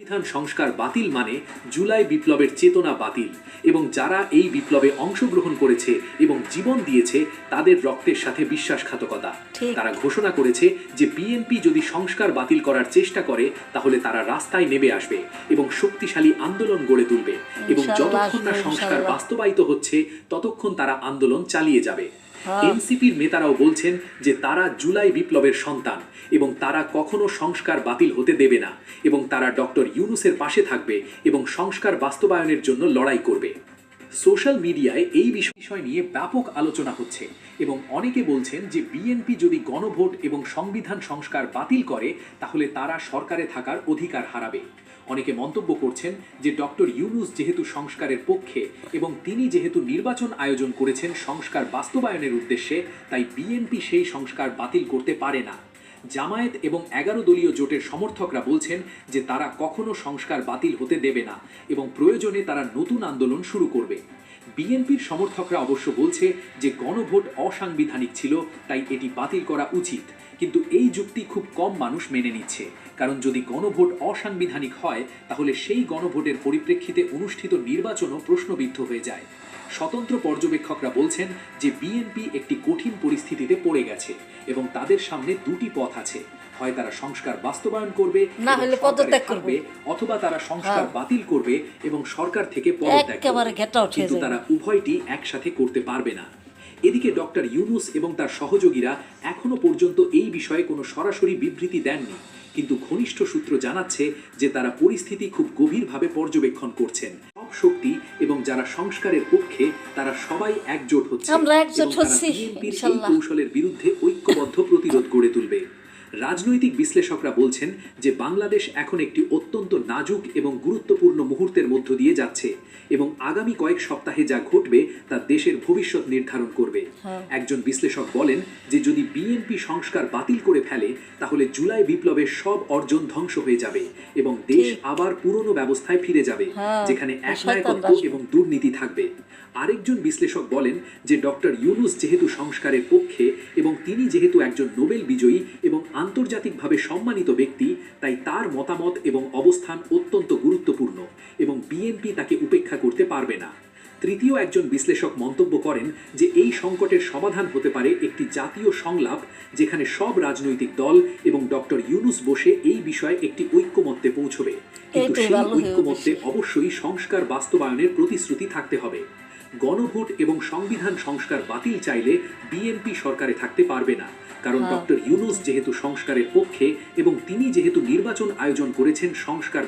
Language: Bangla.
সংবিধান সংস্কার বাতিল মানে জুলাই বিপ্লবের চেতনা বাতিল এবং যারা এই বিপ্লবে অংশগ্রহণ করেছে এবং জীবন দিয়েছে তাদের রক্তের সাথে বিশ্বাসঘাতকতা। তারা ঘোষণা করেছে যে বিএনপি যদি সংস্কার বাতিল করার চেষ্টা করে তাহলে তারা রাস্তায় নেমে আসবে এবং শক্তিশালী আন্দোলন গড়ে তুলবে এবং যতক্ষণ না সংস্কার বাস্তবায়িত হচ্ছে ততক্ষণ তারা আন্দোলন চালিয়ে যাবে। এনসিপির নেতারাও বলছেন যে তারা জুলাই বিপ্লবের সন্তান এবং তারা কখনো সংস্কার বাতিল হতে দেবে না এবং তারা ডক্টর ইউনূসের পাশে থাকবে এবং সংস্কার বাস্তবায়নের জন্য লড়াই করবে। সোশ্যাল মিডিয়ায় এই বিষয় নিয়ে ব্যাপক আলোচনা হচ্ছে এবং অনেকে বলছেন যে বিএনপি যদি গণভোট এবং সংবিধান সংস্কার বাতিল করে তাহলে তারা সরকারে থাকার অধিকার হারাবে। অনেকে মন্তব্য করছেন যে ডক্টর ইউনূস যেহেতু সংস্কারের পক্ষে এবং তিনি যেহেতু নির্বাচন আয়োজন করেছেন সংস্কার বাস্তবায়নের উদ্দেশ্যে, তাই বিএনপি সেই সংস্কার বাতিল করতে পারে না। জামায়াত এবং 11 দলীয় জোটের সমর্থকরা বলছেন যে তারা কখনো সংস্কার বাতিল হতে দেবে না এবং প্রয়োজনে তারা নতুন আন্দোলন শুরু করবে। বিএনপির সমর্থকরা অবশ্য বলছে যে গণভোট অসাংবিধানিক ছিল, তাই এটি বাতিল করা উচিত, কিন্তু এই যুক্তি খুব কম মানুষ মেনে নিচ্ছে, কারণ যদি গণভোট অসাংবিধানিক হয় তাহলে সেই গণভোটের পরিপ্রেক্ষিতে অনুষ্ঠিত নির্বাচনও প্রশ্নবিদ্ধ হয়ে যায়। স্বতন্ত্র পর্যবেক্ষকরা বলছেন যে বিএনপি একটি কঠিন পরিস্থিতিতে পড়ে গেছে এবং তাদের সামনে দুটি পথ আছে, হয় তারা সংস্কার বাস্তবায়ন করবে না হলে পদত্যাগ করবে, অথবা তারা সংস্কার বাতিল করবে এবং সরকার থেকে পদত্যাগ করবে, কিন্তু তারা উভয়টি একসাথে করতে পারবে না। এদিকে ডক্টর ইউনূস এবং তার সহযোগীরা এখনো পর্যন্ত এই বিষয়ে কোনো সরাসরি বিবৃতি দেননি, কিন্তু ঘনিষ্ঠ সূত্র জানাচ্ছে যে তারা পরিস্থিতি খুব গভীরভাবে পর্যবেক্ষণ করছেন। সব শক্তি এবং যারা সংস্কারের পক্ষে তারা সবাই একজোট হচ্ছে এবং তারা বিএনপির এই কৌশলের বিরুদ্ধে ঐক্যবদ্ধ প্রতিরোধ গড়ে তুলবে। রাজনৈতিক বিশ্লেষকরা বলছেন যে বাংলাদেশ এখন একটি অত্যন্ত নাজুক এবং গুরুত্বপূর্ণ মুহূর্তের মধ্য দিয়ে যাচ্ছে এবং আগামী কয়েক সপ্তাহে যা ঘটবে তা দেশের ভবিষ্যৎ নির্ধারণ করবে। একজন বিশ্লেষক বলেন যে যদি বিএনপি সংস্কার বাতিল করে ফেলে তাহলে জুলাই বিপ্লবের সব অর্জন ধ্বংস হয়ে যাবে এবং দেশ আবার পুরনো ব্যবস্থায় ফিরে যাবে যেখানে একনায়কত্ব এবং দুর্নীতি থাকবে। আরেকজন বিশ্লেষক বলেন যে ডক্টর ইউনূস যেহেতু সংস্কারের পক্ষে এবং তিনি যেহেতু একজন নোবেল বিজয়ী এবং আন্তর্জাতিকভাবে সম্মানিত ব্যক্তি, তাই তার মতামত এবং অবস্থান অত্যন্ত গুরুত্বপূর্ণ এবং বিএনপি তাকে উপেক্ষা করতে পারবে না। তৃতীয় একজন বিশ্লেষক মন্তব্য করেন যে এই সংকটের সমাধান হতে পারে একটি জাতীয় সংলাপ যেখানে সব রাজনৈতিক দল এবং ডক্টর ইউনূস বসে এই বিষয়ে একটি ঐক্যমত্যে পৌঁছবে, কিন্তু সেই ঐক্যমত্যে অবশ্যই সংস্কার বাস্তবায়নের প্রতিশ্রুতি থাকতে হবে। গণভোট এবং সংবিধান সংস্কার বাতিল চাইলে বিএনপি সরকারে থাকতে পারবে না, কারণ ডক্টর ইউনূস যেহেতু সংস্কারের পক্ষে এবং তিনি যেহেতু নির্বাচন আয়োজন করেছেন সংস্কার